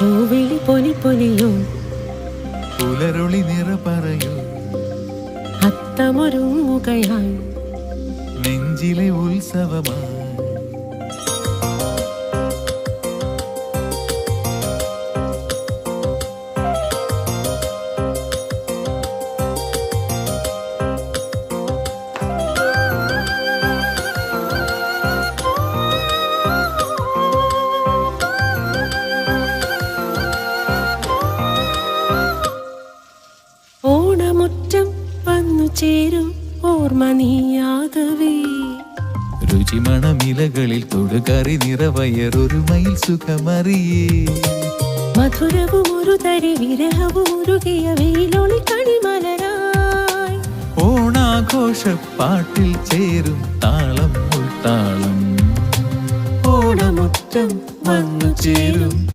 പൂവിളി പൊലി പൊലിയോ പുലരൊളി നിറ പറയൂ അത്തമൊരുങ്ങുകയായി നെഞ്ചിലെ ഉത്സവമായി ഓണമുറ്റം വന്നു ചേരും ഓർമ്മ നീയാകവേ രുചിമണമിലകളിൽ തൊടുകറി നിറവയറൊരു മയിൽ സുഖമറിയേ മധുരവും ഒരു തരി വിരഹവും ഉരുകിയ വെയിലൊളി കണിമലരായി ഓണാഘോഷപ്പാട്ടിൽ ചേരും താളം ഉൾത്താളം ഓണമുറ്റം വന്നു ചേരും